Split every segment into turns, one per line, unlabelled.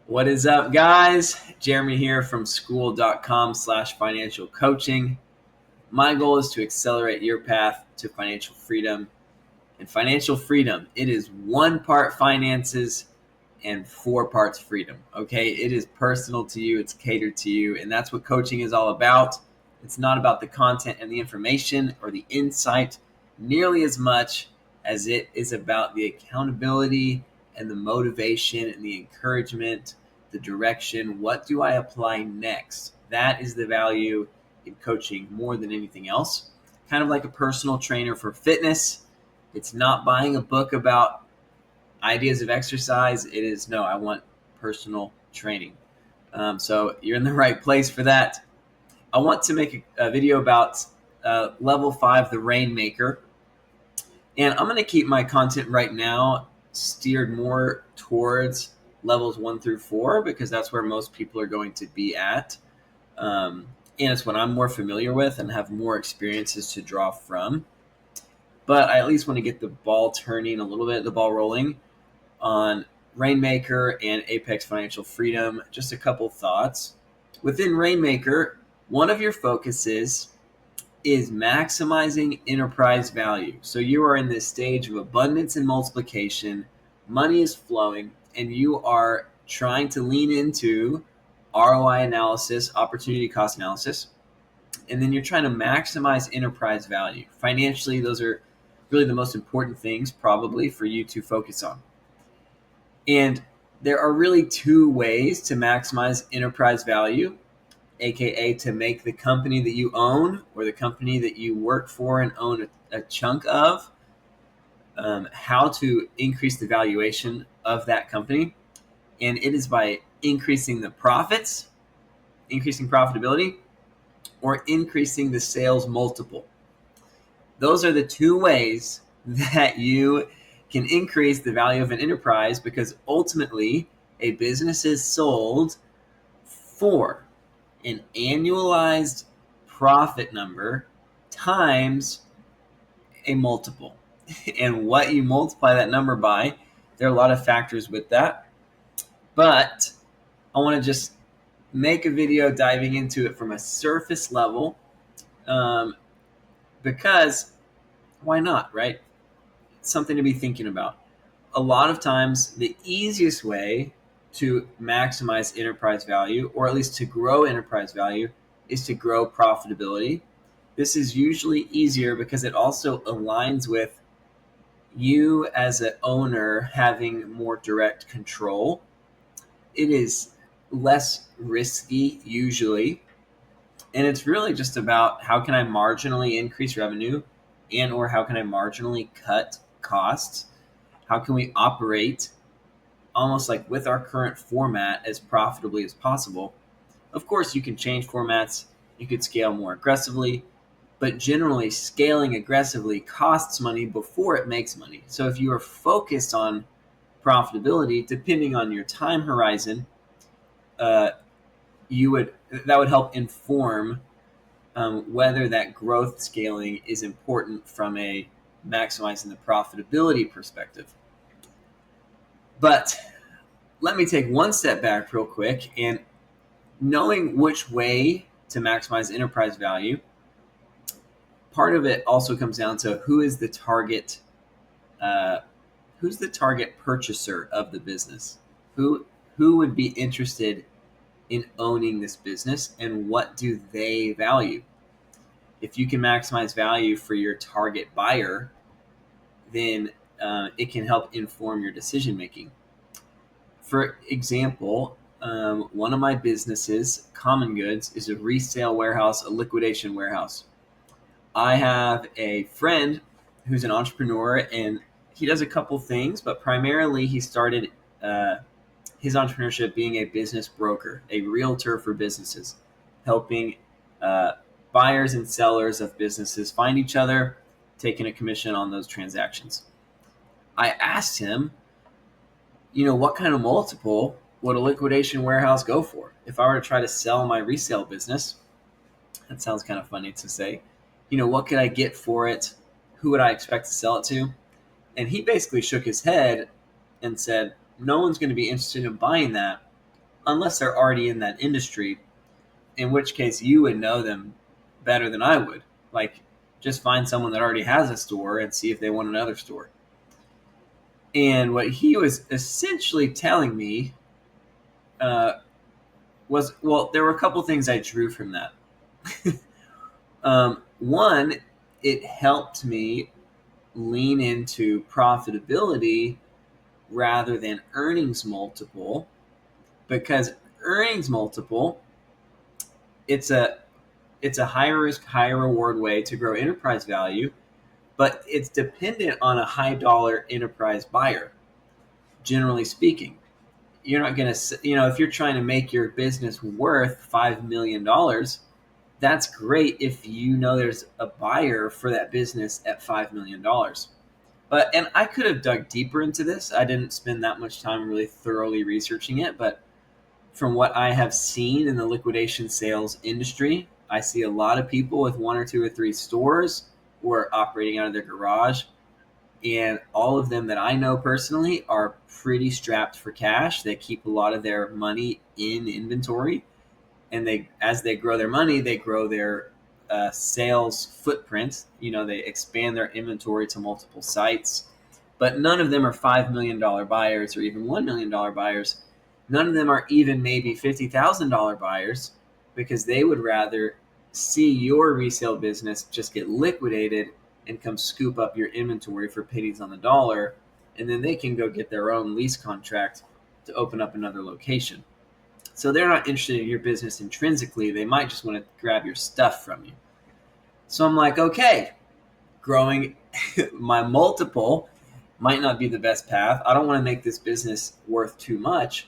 What is up, guys? Jeremy here from school.com/financial coaching. My goal is to accelerate your path to financial freedom. And financial freedom, it is one part finances and four parts freedom. Okay, it is personal to you, it's catered to you, and that's what coaching is all about. It's not about the content and the information or the insight nearly as much as it is about the accountability and the motivation and the encouragement, the direction. What do I apply next? That is the value in coaching more than anything else. Kind of like a personal trainer for fitness. It's not buying a book about ideas of exercise. It is, no, I want personal training. So you're in the right place for that. I want to make a video about level 5, the Rainmaker. And I'm going to keep my content right now steered more towards levels 1 through 4 because that's where most people are going to be at. And it's what I'm more familiar with and have more experiences to draw from. But I at least want to get the ball turning a little bit, the ball rolling on Rainmaker and Apex Financial Freedom. Just a couple thoughts. Within Rainmaker, one of your focuses is maximizing enterprise value. So you are in this stage of abundance and multiplication, money is flowing, and you are trying to lean into ROI analysis, opportunity cost analysis, and then you're trying to maximize enterprise value. Financially, those are really the most important things probably for you to focus on. And there are really two ways to maximize enterprise value, aka to make the company that you own or the company that you work for and own a chunk of, how to increase the valuation of that company. And it is by increasing the profits, increasing profitability, or increasing the sales multiple. Those are the two ways that you can increase the value of an enterprise, because ultimately a business is sold for an annualized profit number times a multiple. And what you multiply that number by, there are a lot of factors with that. But I want to just make a video diving into it from a surface level, because why not, right? It's something to be thinking about. A lot of times, the easiest way to maximize enterprise value, or at least to grow enterprise value, is to grow profitability. This is usually easier because it also aligns with you as an owner having more direct control. It is less risky usually, and it's really just about how can I marginally increase revenue and or how can I marginally cut costs? How can we operate almost like with our current format as profitably as possible? Of course, you can change formats, you could scale more aggressively, but generally scaling aggressively costs money before it makes money. So if you are focused on profitability, depending on your time horizon, that would help inform whether that growth scaling is important from a maximizing the profitability perspective. But let me take one step back real quick, and knowing which way to maximize enterprise value, part of it also comes down to who's the target purchaser of the business, who would be interested in owning this business, and what do they value. If you can maximize value for your target buyer, then it can help inform your decision making. For example, one of my businesses, Common Goods, is a resale warehouse, a liquidation warehouse. I have a friend who's an entrepreneur, and he does a couple things, but primarily he started his entrepreneurship being a business broker, a realtor for businesses, helping buyers and sellers of businesses find each other, taking a commission on those transactions. I asked him, what kind of multiple would a liquidation warehouse go for? If I were to try to sell my resale business, that sounds kind of funny to say, what could I get for it? Who would I expect to sell it to? And he basically shook his head and said, no one's going to be interested in buying that unless they're already in that industry, in which case you would know them better than I would. Like, just find someone that already has a store and see if they want another store. And what he was essentially telling me was, well, there were a couple things I drew from that. One, it helped me lean into profitability rather than earnings multiple, because earnings multiple, it's a higher risk, higher reward way to grow enterprise value, but it's dependent on a high dollar enterprise buyer. Generally speaking, you're not going to, if you're trying to make your business worth $5 million, that's great if you know there's a buyer for that business at $5 million. And I could have dug deeper into this. I didn't spend that much time really thoroughly researching it, but from what I have seen in the liquidation sales industry, I see a lot of people with 1 or 2 or 3 stores who are operating out of their garage. And all of them that I know personally are pretty strapped for cash. They keep a lot of their money in inventory. And as they grow their money, they grow their sales footprint. They expand their inventory to multiple sites. But none of them are $5 million buyers or even $1 million buyers. None of them are even maybe $50,000 buyers, because they would rather see your resale business just get liquidated and come scoop up your inventory for pennies on the dollar, and then they can go get their own lease contract to open up another location. So they're not interested in your business intrinsically. They might just want to grab your stuff from you. So I'm like, okay, growing my multiple might not be the best path. I don't want to make this business worth too much,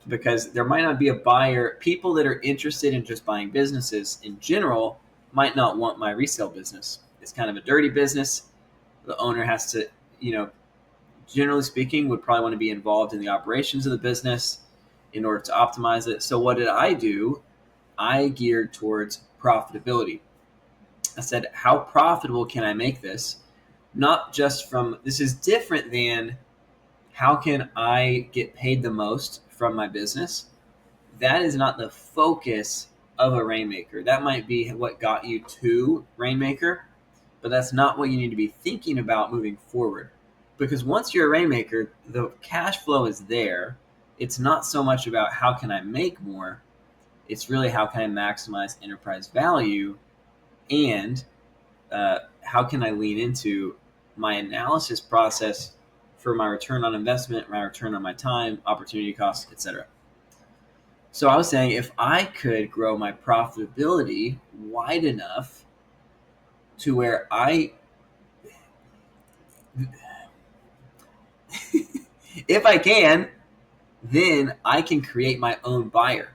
because there might not be a buyer. People that are interested in just buying businesses in general might not want my resale business. It's kind of a dirty business. The owner has to, generally speaking, would probably want to be involved in the operations of the business in order to optimize it. So what did I do? I geared towards profitability. I said, how profitable can I make this? Not just from, this is different than how can I get paid the most from my business. That is not the focus of a Rainmaker. That might be what got you to Rainmaker, but that's not what you need to be thinking about moving forward. Because once you're a Rainmaker, the cash flow is there. It's not so much about how can I make more. It's really how can I maximize enterprise value, and how can I lean into my analysis process for my return on investment, my return on my time, opportunity costs, etc. So I was saying, if I could grow my profitability wide enough to where if I can, then I can create my own buyer.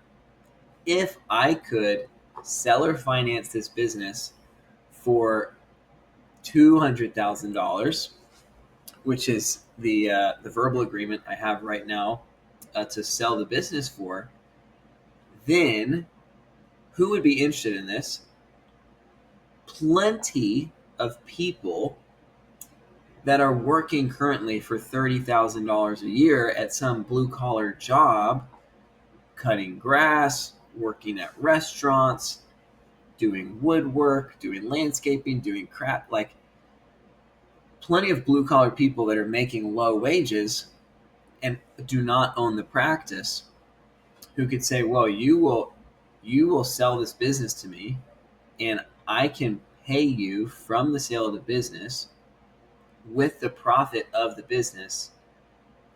If I could seller finance this business for $200,000, which is the verbal agreement I have right now to sell the business for, then who would be interested in this? Plenty of people that are working currently for $30,000 a year at some blue-collar job, cutting grass, working at restaurants, doing woodwork, doing landscaping, doing crap, like plenty of blue-collar people that are making low wages and do not own the practice, who could say, well, you will sell this business to me, and I can pay you from the sale of the business with the profit of the business,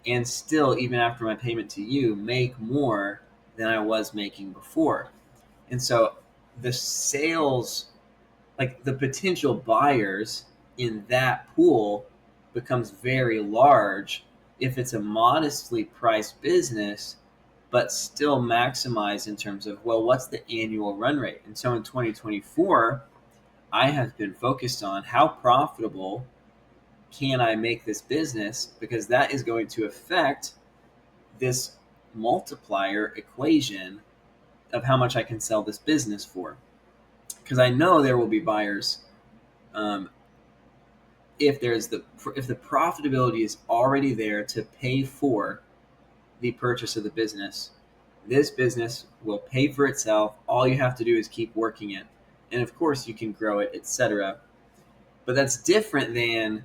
and still, even after my payment to you, make more than I was making before. And so the sales, like the potential buyers in that pool, becomes very large if it's a modestly priced business, but still maximize in terms of, well, what's the annual run rate? And so in 2024, I have been focused on how profitable can I make this business, because that is going to affect this multiplier equation of how much I can sell this business for. Because I know there will be buyers if the profitability is already there to pay for the purchase of the business, This business will pay for itself. All you have to do is keep working it. And of course, you can grow it, etc. But that's different than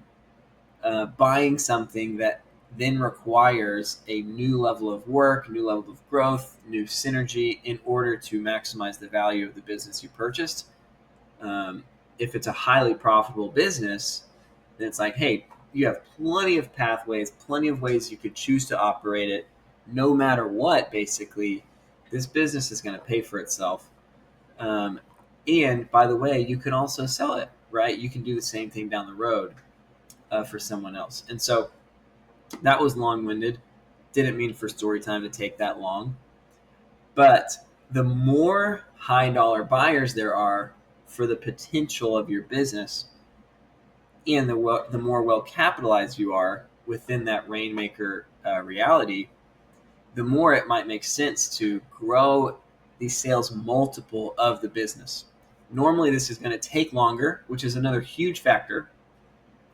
buying something that then requires a new level of work, new level of growth, new synergy in order to maximize the value of the business you purchased. If it's a highly profitable business, then it's like, hey, you have plenty of pathways, plenty of ways you could choose to operate it. No matter what, basically, this business is going to pay for itself. And by the way, you can also sell it, right? You can do the same thing down the road for someone else. And so that was long-winded. Didn't mean for story time to take that long. But the more high dollar buyers there are for the potential of your business, and the more well capitalized you are within that rainmaker reality, the more it might make sense to grow the sales multiple of the business. Normally, this is going to take longer, which is another huge factor,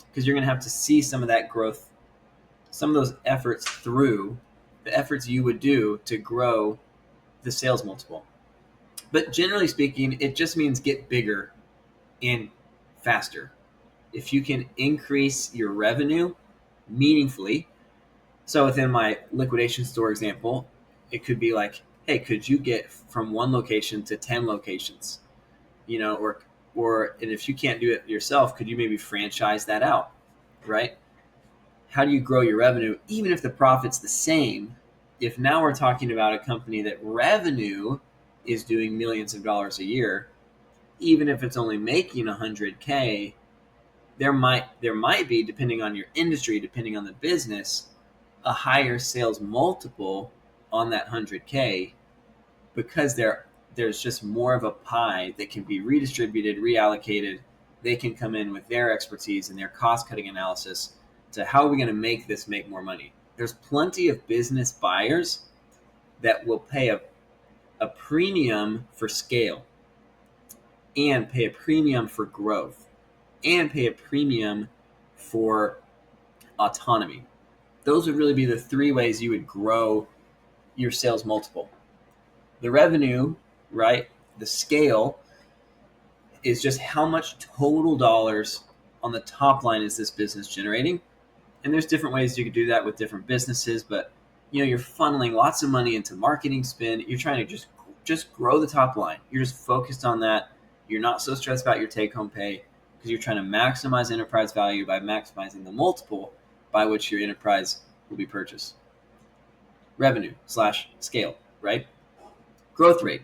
because you're going to have to see some of that growth, some of those efforts through the efforts you would do to grow the sales multiple. But generally speaking, it just means get bigger and faster. If you can increase your revenue meaningfully, so within my liquidation store example, it could be like, hey, could you get from one location to 10 locations? Or and if you can't do it yourself, could you maybe franchise that out, right? How do you grow your revenue, even if the profit's the same? If now we're talking about a company that revenue is doing millions of dollars a year, even if it's only making 100K, there might be, depending on your industry, depending on the business, a higher sales multiple on that 100K, because there's just more of a pie that can be redistributed, reallocated. They can come in with their expertise and their cost-cutting analysis to how are we going to make this make more money. There's plenty of business buyers that will pay a premium for scale, and pay a premium for growth, and pay a premium for autonomy. Those would really be the three ways you would grow your sales multiple. The revenue, right? The scale is just how much total dollars on the top line is this business generating. And there's different ways you could do that with different businesses, but you're funneling lots of money into marketing spend. You're trying to just grow the top line. You're just focused on that. You're not so stressed about your take-home pay, because you're trying to maximize enterprise value by maximizing the multiple by which your enterprise will be purchased. Revenue / scale, right? Growth rate.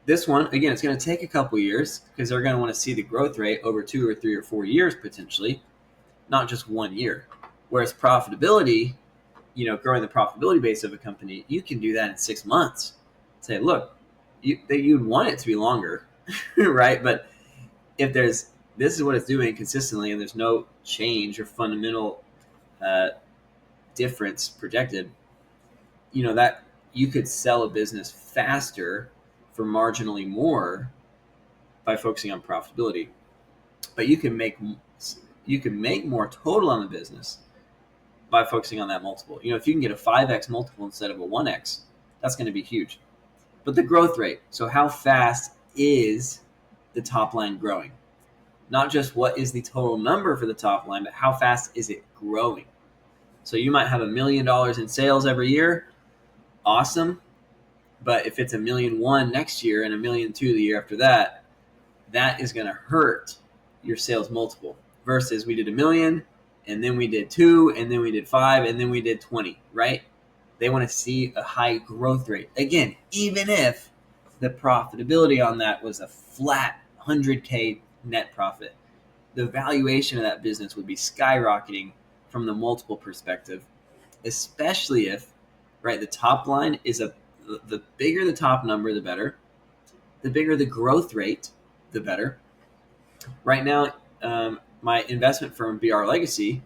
This one, again, it's going to take a couple years, because they're going to want to see the growth rate over 2 or 3 or 4 years potentially, not just 1 year. Whereas profitability, growing the profitability base of a company, you can do that in 6 months. Say, look, you'd want it to be longer, right? But if this is what it's doing consistently, and there's no change or fundamental difference projected, that you could sell a business faster for marginally more by focusing on profitability. But you can make more total on the business by focusing on that multiple. If you can get a 5x multiple instead of a 1x, that's going to be huge. But the growth rate, so how fast is the top line growing? Not just what is the total number for the top line, but how fast is it growing? So you might have $1 million in sales every year. Awesome. But if it's $1.1 million next year and $1.2 million the year after that, that is going to hurt your sales multiple. Versus we did $1 million, and then we did 2, and then we did 5, and then we did 20, right? They want to see a high growth rate. Again, even if the profitability on that was a flat 100K net profit, the valuation of that business would be skyrocketing from the multiple perspective, especially if, right, the top line is the bigger the top number, the better. The bigger the growth rate, the better. Right now, my investment firm, BR Legacy,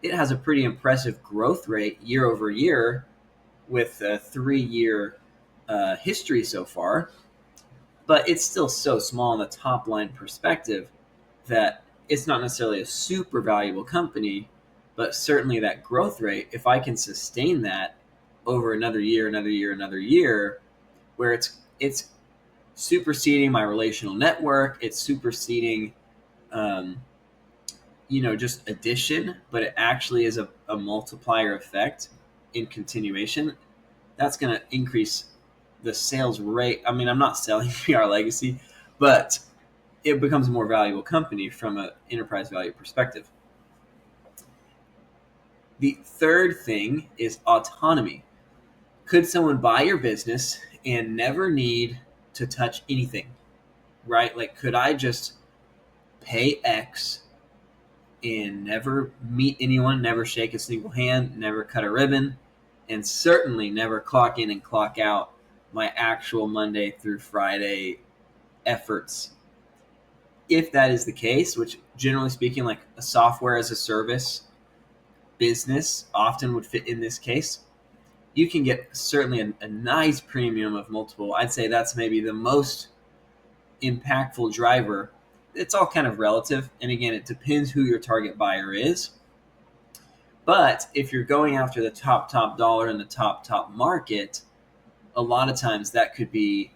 it has a pretty impressive growth rate year over year with a 3-year history so far. But it's still so small in the top line perspective that it's not necessarily a super valuable company, but certainly that growth rate, if I can sustain that over another year, where it's superseding my relational network. It's superseding, um, just addition, but it actually is a multiplier effect in continuation. That's going to increase the sales rate. I mean, I'm not selling PR Legacy, but it becomes a more valuable company from an enterprise value perspective. The third thing is autonomy. Could someone buy your business and never need to touch anything, right? Like, could I just pay X and never meet anyone, never shake a single hand, never cut a ribbon, and certainly never clock in and clock out my actual Monday through Friday efforts? If that is the case, which generally speaking, like a software as a service business often would fit in this case, you can get certainly a nice premium of multiple. I'd say that's maybe the most impactful driver. It's all kind of relative. And again, it depends who your target buyer is. But if you're going after the top dollar in the top market, a lot of times that could be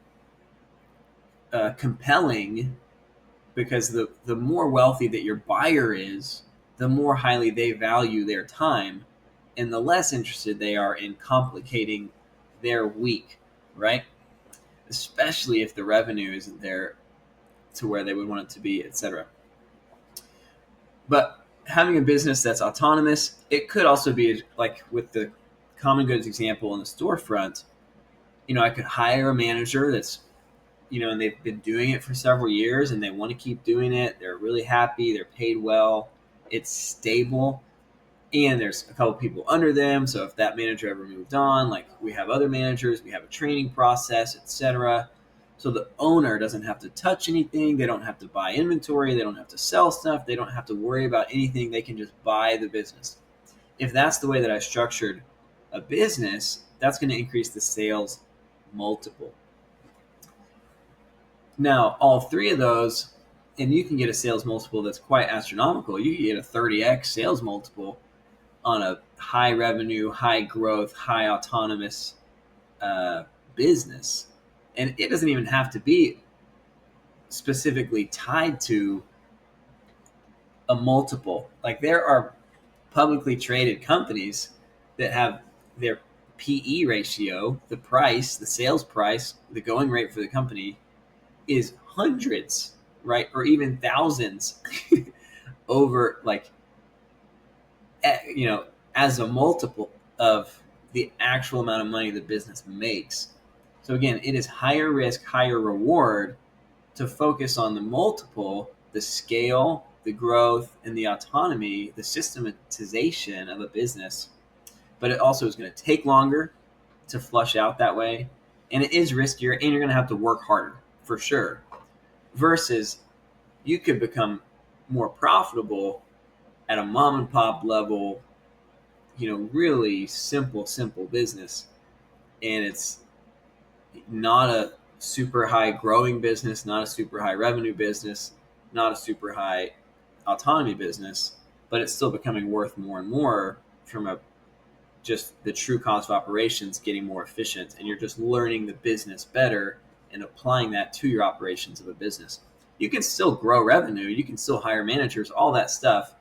compelling, because the more wealthy that your buyer is, the more highly they value their time and the less interested they are in complicating their week, right? Especially if the revenue isn't there to where they would want it to be, etc. But having a business that's autonomous, it could also be like with the common goods example in the storefront. I could hire a manager that's, and they've been doing it for several years and they want to keep doing it. They're really happy. They're paid well. It's stable. And there's a couple people under them. So if that manager ever moved on, like we have other managers, we have a training process, etc. So the owner doesn't have to touch anything. They don't have to buy inventory. They don't have to sell stuff. They don't have to worry about anything. They can just buy the business. If that's the way that I structured a business, that's going to increase the sales multiple. Now, all three of those, and you can get a sales multiple that's quite astronomical. You can get a 30x sales multiple on a high revenue, high growth, high autonomous business. And it doesn't even have to be specifically tied to a multiple. Like, there are publicly traded companies that have their PE ratio, the price, the sales price, the going rate for the company is hundreds, right? Or even thousands over, like, as a multiple of the actual amount of money the business makes. So again, it is higher risk, higher reward to focus on the multiple, the scale, the growth, and the autonomy, the systematization of a business. But it also is going to take longer to flush out that way. And it is riskier, and you're going to have to work harder for sure. Versus you could become more profitable at a mom and pop level, really simple business. And it's not a super high growing business, not a super high revenue business, not a super high autonomy business, but it's still becoming worth more and more from just the true cost of operations getting more efficient, and you're just learning the business better and applying that to your operations of a business. You can still grow revenue, you can still hire managers, all that stuff,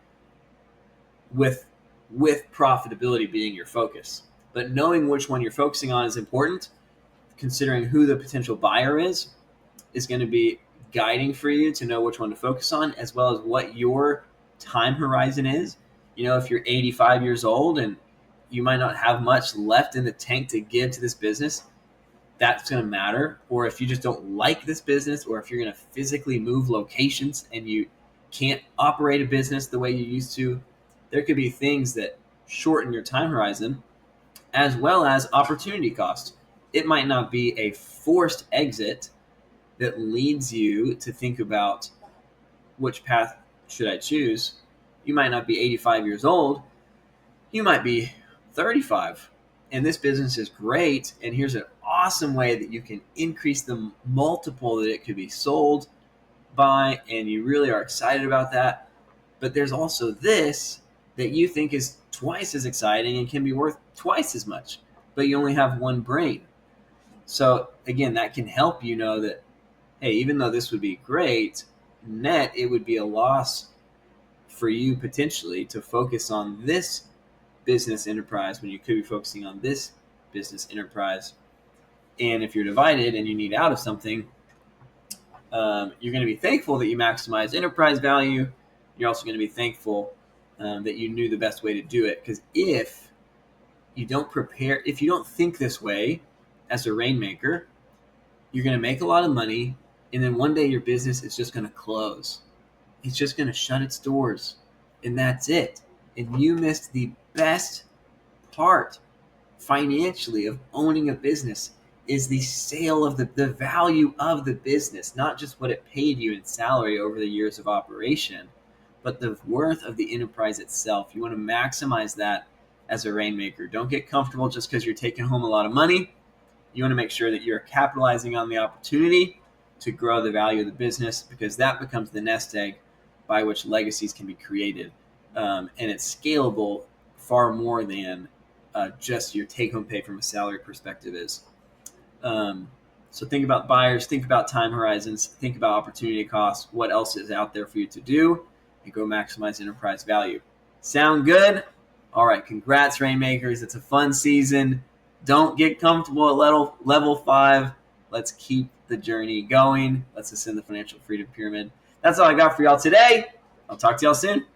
with profitability being your focus. But knowing which one you're focusing on is important. Considering who the potential buyer is going to be guiding for you to know which one to focus on, as well as what your time horizon is. If you're 85 years old and you might not have much left in the tank to give to this business, that's going to matter. Or if you just don't like this business, or if you're going to physically move locations and you can't operate a business the way you used to, there could be things that shorten your time horizon, as well as opportunity cost. It might not be a forced exit that leads you to think about which path should I choose. You might not be 85 years old. You might be 35. And this business is great. And here's an awesome way that you can increase the multiple that it could be sold by. And you really are excited about that. But there's also this that you think is twice as exciting and can be worth twice as much. but you only have one brain. So again, that can help you know that, hey, even though this would be great, net, it would be a loss for you potentially to focus on this business enterprise when you could be focusing on this business enterprise. And if you're divided and you need out of something, you're going to be thankful that you maximize enterprise value. You're also going to be thankful that you knew the best way to do it. Because if you don't think this way as a rainmaker, you're going to make a lot of money, and then one day your business is just going to close. It's just going to shut its doors, and that's it. And you missed the best part financially of owning a business is the sale of the value of the business, not just what it paid you in salary over the years of operation, but the worth of the enterprise itself. You want to maximize that as a rainmaker. Don't get comfortable just because you're taking home a lot of money. You want to make sure that you're capitalizing on the opportunity to grow the value of the business, because that becomes the nest egg by which legacies can be created. And it's scalable far more than just your take-home pay from a salary perspective is. So think about buyers, think about time horizons, think about opportunity costs, what else is out there for you to do, and go maximize enterprise value. Sound good? All right, congrats, Rainmakers. It's a fun season. Don't get comfortable at level 5. Let's keep the journey going. Let's ascend the financial freedom pyramid. That's all I got for y'all today. I'll talk to y'all soon.